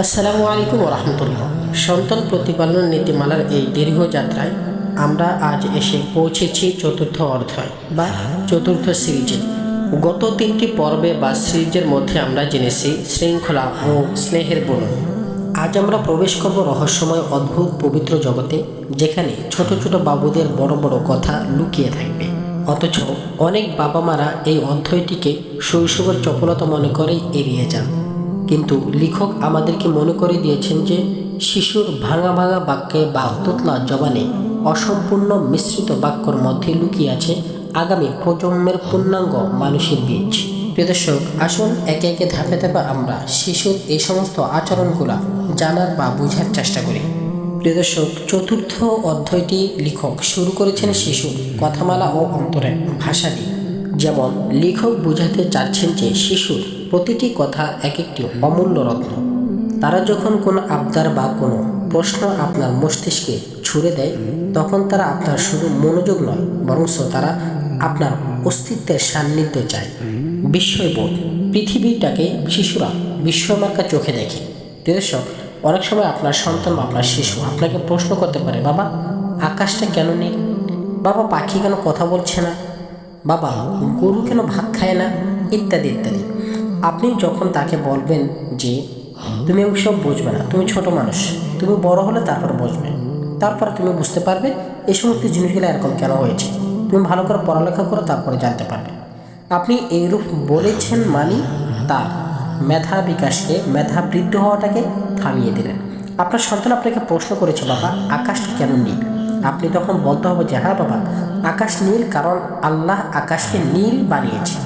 আসসালামু আলাইকুম রহমতুল্লাহ। সন্তান প্রতিপালন নীতিমালার এই দীর্ঘ যাত্রায় আমরা আজ এসে পৌঁছেছি চতুর্থ অধ্যায় বা চতুর্থ সিরিজে। গত তিনটি পর্বে বা সিরিজের মধ্যে আমরা জেনেছি শৃঙ্খলা ও স্নেহের বলন। আজ আমরা প্রবেশ করব রহস্যময় অদ্ভুত পবিত্র জগতে, যেখানে ছোট ছোট বাবুদের বড় বড় কথা লুকিয়ে থাকবে। অথচ অনেক বাবা মারা এই অধ্যায়টিকে শৈশবের চপলতা মনে করেই এড়িয়ে যান। কিন্তু লেখক আমাদেরকে মনে করে দিয়েছেন যে শিশুর ভাঙা ভাঙা বাক্যে বা তোতলা জবানে অসম্পূর্ণ মিশ্রিত বাক্যর মধ্যে লুকিয়ে আছে আগামী প্রজন্মের পূর্ণাঙ্গ মানুষের বীজ। প্রিয় দর্শক, আসুন একে একে ধাপে ধাপে আমরা শিশুর এই সমস্ত আচরণগুলো জানার বা বোঝার চেষ্টা করি। প্রিয় দর্শক, চতুর্থ অধ্যায়টি লেখক শুরু করেছেন শিশুর কথামালা ও অন্তরের ভাষা দিয়ে। যেমন লেখক বোঝাতে চাচ্ছেন যে শিশুর প্রতিটি কথা এক একটি অমূল্য রত্ন। তারা যখন কোনো আবদার বা কোনো প্রশ্ন আপনার মস্তিষ্কে ছুড়ে দেয়, তখন তারা আপনার শুধু মনোযোগ নয়, বরং তারা আপনার অস্তিত্বের সান্নিধ্য চায়। বিস্ময়বোধ। পৃথিবীটাকে শিশুরা বিস্ময়মার্কা চোখে দেখে। দর্শক, অনেক সময় আপনার সন্তান বা আপনার শিশু আপনাকে প্রশ্ন করতে পারে, বাবা আকাশটা কেন নেই, বাবা পাখি কেন কথা বলছে না, বাবা গরু কেন ভাত খায় না, ইত্যাদি ইত্যাদি। আপনি যখন তাকে বলবেন যে তুমি ওইসব বুঝবে না, তুমি ছোট মানুষ, তুমি বড় হলে তারপর বুঝবে, তারপর তুমি বুঝতে পারবে এই সমস্ত জিনিসগুলো এরকম কেন হয়েছে, তুমি ভালো করে পড়ালেখা করো, তারপরে জানতে পারবে। আপনি এইরূপ বলেছেন মানে তার মেধা বিকাশকে, মেধা বৃদ্ধি হওয়াটাকে থামিয়ে দিলেন। আপনার সন্তান আপনাকে প্রশ্ন করেছে, বাবা আকাশটা কেন নীল? আপনি তখন বলতে হবে যে হ্যাঁ বাবা, আকাশ নীল কারণ আল্লাহ আকাশকে নীল বানিয়েছে,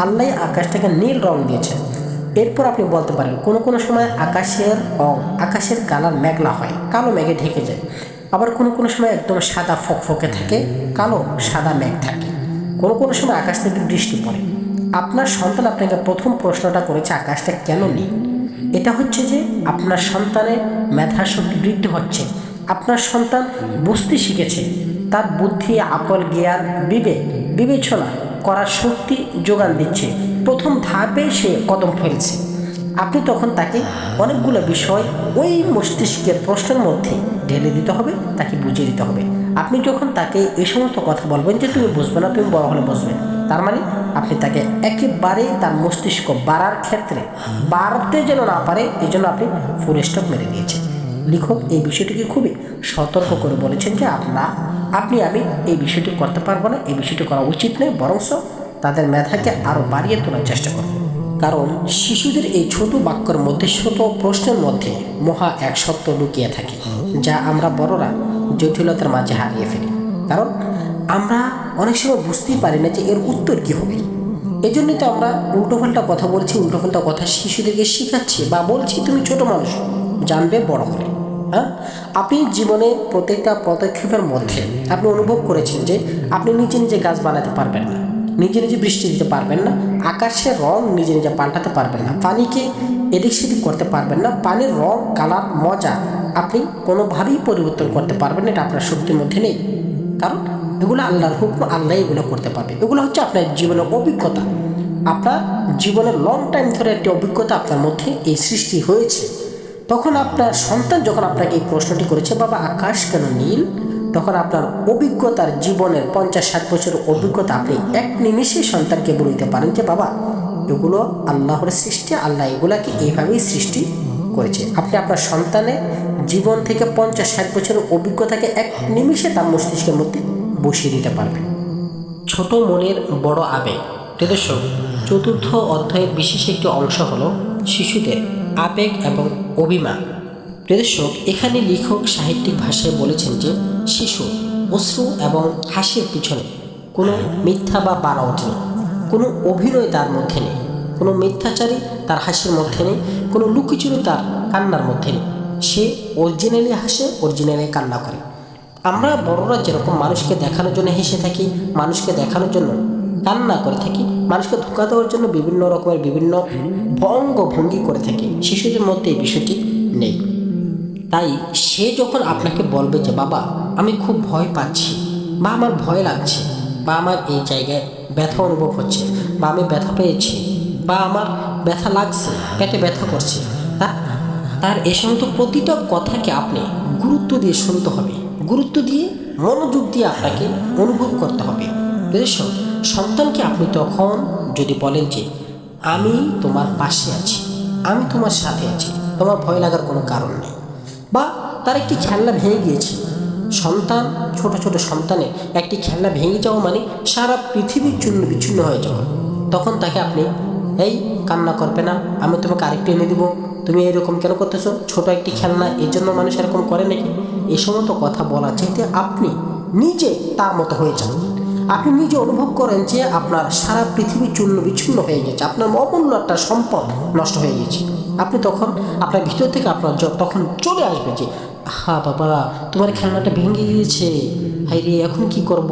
আল্লাহ আকাশটাকে নীল রং দিয়েছেন। এরপর আপনি বলতে পারেন কোনো কোনো সময় আকাশের কালার মেঘলা হয়, কালো মেঘে ঢেকে যায়। আবার কোনো কোনো সময় একদম সাদা ফকফকে থাকে, কালো সাদা মেঘ থাকে। কোনো কোনো সময় আকাশ থেকে বৃষ্টি পড়ে। আপনার সন্তান আপনাকে প্রথম প্রশ্নটা করেছে আকাশটা কেন নেই। এটা হচ্ছে যে আপনার সন্তানের মেধাশক্তি বৃদ্ধি হচ্ছে, আপনার সন্তান বুঝতে শিখেছে, তার বুদ্ধি, আকল, জ্ঞান, বিবেচনা করার শক্তি যোগান দিচ্ছে, প্রথম ধাপে সে কদম ফেলছে। আপনি তখন তাকে অনেকগুলো বিষয় ওই মস্তিষ্কের প্রশ্নের মধ্যে ঢেলে দিতে হবে, তাকে বুঝিয়ে দিতে হবে। আপনি যখন তাকে এই সমস্ত কথা বলবেন যে তুমি বুঝবে না, তুমি বড় হলে বুঝবে, তার মানে আপনি তাকে একেবারে তার মস্তিষ্ক বাড়ার ক্ষেত্রে বাড়তে যেন না পারে, এই জন্য আপনি ফুল স্টপ মেরে দিয়েছেন। লেখক এই বিষয়টিকে খুবই সতর্ক করে বলেছেন যে আমি এই বিষয়টি করতে পারবো না, এই বিষয়টি করা উচিত নয়, বরং তাদের মেধাকে আরও বাড়িয়ে তোলার চেষ্টা করব। কারণ শিশুদের এই ছোট বাক্যের মধ্যে, ছোট প্রশ্নের মধ্যে মহা এক সত্য লুকিয়ে থাকে, যা আমরা বড়রা জটিলতার মাঝে হারিয়ে ফেলি। কারণ আমরা অনেক সময় বুঝতেই পারি না যে এর উত্তর কী হবে। এই জন্যই তো আমরা উল্টোপাল্টা কথা বলছি, উল্টোপাল্টা কথা শিশুদেরকে শেখাচ্ছি বা বলছি তুমি ছোট মানুষ, জানবে বড় হলে। হ্যাঁ, আপনি জীবনে প্রত্যেকটা পদক্ষেপের মধ্যে আপনি অনুভব করেছেন যে আপনি নিজে নিজে গাছ বানাতে পারবেন না, নিজে নিজে বৃষ্টি দিতে পারবেন না, আকাশের রং নিজে নিজে পাল্টাতে পারবেন না, পানিকে এদিক সেদিক করতে পারবেন না, পানির রং, কালার, মজা আপনি কোনোভাবেই পরিবর্তন করতে পারবেন না, এটা আপনার শক্তির মধ্যে নেই। কারণ এগুলো আল্লাহর হুকুম, আল্লাহ এগুলো করতে পারবে। এগুলো হচ্ছে আপনার জীবনের অভিজ্ঞতা, আপনার জীবনের লং টাইম ধরে একটি অভিজ্ঞতা আপনার মধ্যে এই সৃষ্টি হয়েছে। তখন আপনার সন্তান যখন আপনাকে এই প্রশ্নটি করেছে, বাবা আকাশ কেন নীল, তখন আপনার অভিজ্ঞতার জীবনের 50-60 বছরের অভিজ্ঞতা আপনি এক নিমিষে সন্তানকে বলতে পারেন যে বাবা এগুলো আল্লাহর সৃষ্টি, আল্লাহ এগুলাকে এইভাবেই সৃষ্টি করেছে। আপনি আপনার সন্তানের জীবন থেকে 50-60 বছরের অভিজ্ঞতাকে এক নিমিষে তার মস্তিষ্কের মধ্যে বসিয়ে দিতে পারবেন। ছোট মনের বড় আবেগ। দর্শক, চতুর্থ অধ্যায়ের বিশেষ একটি অংশ হলো শিশুদের আবেগ এবং অভিমান। দর্শক, এখানে লেখক সাহিত্যিক ভাষায় বলেছেন যে শিশু অশ্রু এবং হাসির পিছনে কোনো মিথ্যা বা বাড়াওয়াটি নেই, কোনো অভিনয় তার মধ্যে নেই, কোনো মিথ্যাচারী তার হাসির মধ্যে নেই, কোনো লুকিচুরি তার কান্নার মধ্যে নেই। সে অরিজিনালি হাসে, অরিজিনালি কান্না করে। আমরা বড়রা যেরকম মানুষকে দেখানোর জন্য হেসে থাকি, মানুষকে দেখানোর জন্য কান্না করে থাকি, মানুষকে ধোঁকা দেওয়ার জন্য বিভিন্ন রকমের বিভিন্ন ভঙ্গি করে থাকি, শিশুদের মধ্যে এই বিষয়টি নেই। তাই সে যখন আপনাকে বলবে যে বাবা আমি খুব ভয় পাচ্ছি, বা আমার ভয় লাগছে, বা আমার এই জায়গায় ব্যথা অনুভব হচ্ছে, বা আমি ব্যথা পেয়েছি, বা আমার ব্যথা লাগছে, পেটে ব্যথা করছে, তা তার এ সমস্ত প্রতিটা কথাকে আপনি গুরুত্ব দিয়ে শুনতে হবে, গুরুত্ব দিয়ে মনোযোগ দিয়ে আপনাকে অনুভব করতে হবে। বুঝেছো? সন্তানকে আপনি তখন যদি বলেন যে আমি তোমার পাশে আছি, আমি তোমার সাথে আছি, তোমার ভয় লাগার কোনো কারণ নেই, বা তার একটি খেলনা ভেঙে গিয়েছে, সন্তান ছোট ছোট সন্তানের একটি খেলনা ভেঙে যাওয়া মানে সারা পৃথিবীর জন্য বিচ্ছিন্ন হয়ে যাওয়া, তখন তাকে আপনি এই কান্না করবে না, আমি তোমাকে আরেকটু এনে দিব, তুমি এরকম কেন করতেছো, ছোট একটি খেলনা এর জন্য মানুষ এরকম করে নাকি, এই সমস্ত কথা বলা চাইতে আপনি নিজে তার মতো হয়ে যান। আপনি নিজে অনুভব করেন যে আপনার সারা পৃথিবীর চূর্ণ বিচ্ছিন্ন হয়ে গেছে, আপনার অমূল্য একটা সম্পদ নষ্ট হয়ে গেছে। আপনি তখন আপনার ভিতর থেকে আপনার তখন চলে আসবে যে হা বাবা, তোমার খেলনাটা ভেঙে গিয়েছে, হাই রে এখন কি করব,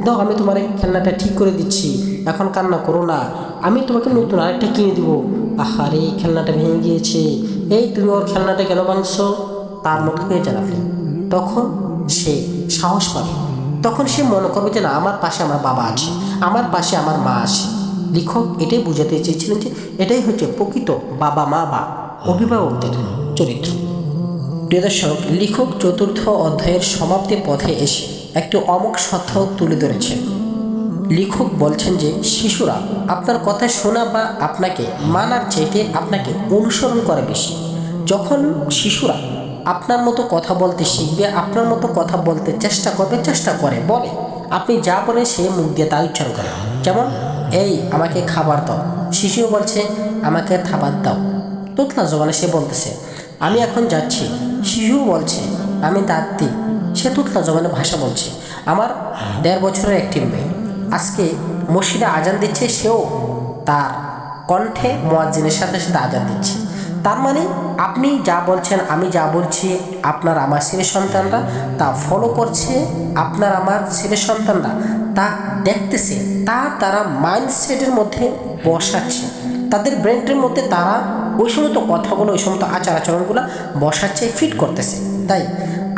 দাও আমি তোমার খেলনাটা ঠিক করে দিচ্ছি, এখন কান্না করো না, আমি তোমাকে নতুন আরেকটা কিনে দিব। আহারে খেলনাটা ভেঙে গিয়েছে, এই তুমি ওর খেলনাটা কেন ভাঙছো, তার মতো হয়ে যান আপনি। তখন সে সাহস পাবে, তখন সে মনে করবে যে না, আমার পাশে আমার বাবা আছে, আমার পাশে আমার মা আছে। লেখক এটাই বোঝাতে চেয়েছিলেন যে এটাই হচ্ছে প্রকৃত বাবা মা বা অভিভাবকদের চরিত্র। প্রিয় দর্শক, লেখক চতুর্থ অধ্যায়ের সমাপ্তির পথে এসে একটি অমোঘ সত্য তুলে ধরেছেন। লেখক বলছেন যে শিশুরা আপনার কথা শোনা বা আপনাকে মানার চাইতে আপনাকে অনুসরণ করে বেশি। যখন শিশুরা আপনার মতো কথা বলতে শিখবে, আপনার মতো কথা বলতে চেষ্টা করে বলে, আপনি যা বলেন সে মুখ দিয়ে তা উচ্চারণ করে। যেমন এই আমাকে খাবার দাও, শিশুও বলছে আমাকে খাবার দাও, তোতলা জবানে সে বলতেছে আমি এখন যাচ্ছি, শিশুও বলছে আমি দাঁত দিই, সে তোতলা জবানে ভাষা বলছে। আমার 1.5 বছরের একটি মেয়ে আজকে মসজিদে আজান দিচ্ছে, সেও তার কণ্ঠে মুয়াজ্জিনের সাথে সাথে আজান দিচ্ছে। তার মানে আপনি যা বলছেন, আমি যা বলছি, আপনার আমার ছেলে সন্তানরা তা ফলো করছে, আপনার আমার ছেলে সন্তানরা তা দেখতেছে, তা তারা মাইন্ডসেটের মধ্যে বসাচ্ছে, তাদের ব্রেনের মধ্যে তারা ওই সমস্ত কথাগুলো, ওই সমস্ত আচার আচরণগুলো বসাচ্ছে, ফিট করতেছে। তাই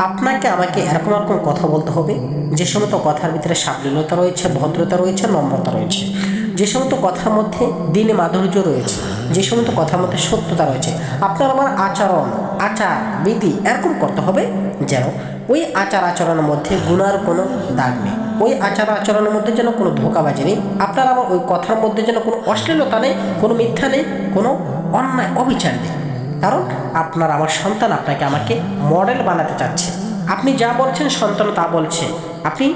আপনাকে আমাকে এরকম কথা বলতে হবে যে সমস্ত কথার ভিতরে সাবলীলতা রয়েছে, ভদ্রতা রয়েছে, নম্রতা রয়েছে, যে সমস্ত কথার মধ্যে দিনে মাধুর্য রয়েছে, যে সমস্ত কথার মধ্যে সত্যতা রয়েছে। আপনার আমার আচার বিধি এরকম করতে হবে যেন ওই আচার আচরণের মধ্যে গুনার কোনো দাগ নেই, ওই আচার আচরণের মধ্যে যেন কোনো ধোঁকাবাজি নেই, আপনার আমার ওই কথার মধ্যে যেন কোনো অশ্লীলতা নেই, কোনো মিথ্যা নেই, কোনো অন্যায় অবিচার নেই। কারণ আপনার আমার সন্তান আপনাকে আমাকে মডেল বানাতে চাচ্ছে। আপনি যা বলছেন সন্তান তা বলছে, আপনি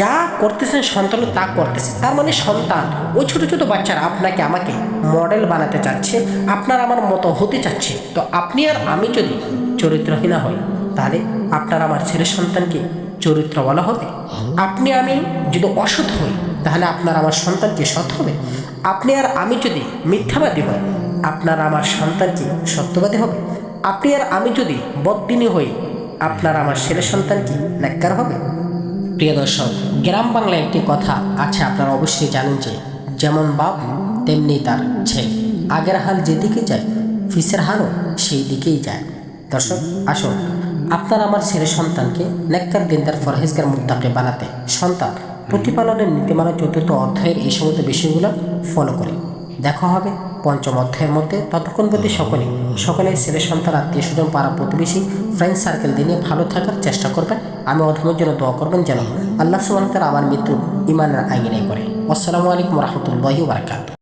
যা করতেছেন সন্তান তা করতেছে। তার মানে সন্তান, ওই ছোটো ছোটো বাচ্চারা আপনাকে আমাকে মডেল বানাতে চাচ্ছে, আপনার আমার মতো হতে চাচ্ছে। তো আপনি আর আমি যদি চরিত্রহীনা হই, তাহলে আপনার আমার ছেলে সন্তানকে চরিত্র বলা হবে? আপনি আমি যদি অসৎ হই, তাহলে আপনার আমার সন্তানকে সৎ হবে? আপনি আর আমি যদি মিথ্যাবাদী হই, আপনার আমার সন্তানকে সত্যবাদী হবে? আপনি আর আমি যদি বদ্দিনী হই, আপনার আমার ছেলে সন্তানকে নেককার হবে? প্রিয় দর্শক, গ্রাম বাংলায় একটি কথা আছে, আপনারা অবশ্যই জানেন যে যেমন বাপ তেমনি তার ছেলে, আগের হাল যেদিকে যায় ফিসের হালও সেই দিকেই যায়। দর্শক আসুন, আপনার আমার ছেলে সন্তানকে নেককার, দিনদার, ফরহেজগার, মুত্তাকি বানাতে সন্তান প্রতিপালনের নীতিমালা চতুর্থ অধ্যায়ের এই সমস্ত বিষয়গুলো ফলো করে দেখা হবে 5ম অধ্যায়ের মধ্যে। ততক্ষণ প্রতি সকলে ছেলে সন্তান, আত্মীয় স্বজন, পাড়া প্রতিবেশী, ফ্রেন্ড সার্কেল দিয়ে ভালো থাকার চেষ্টা করবেন। আমি অধমের জন্য দোয়া করবেন যেন আল্লাহ সুবহানাহু ওয়া তাআলা আমার মৃত্যু ইমানের আঙ্গিনায় করে। আসসালামু আলাইকুম ওয়া রাহমাতুল্লাহি ওয়া বারাকাতুহু।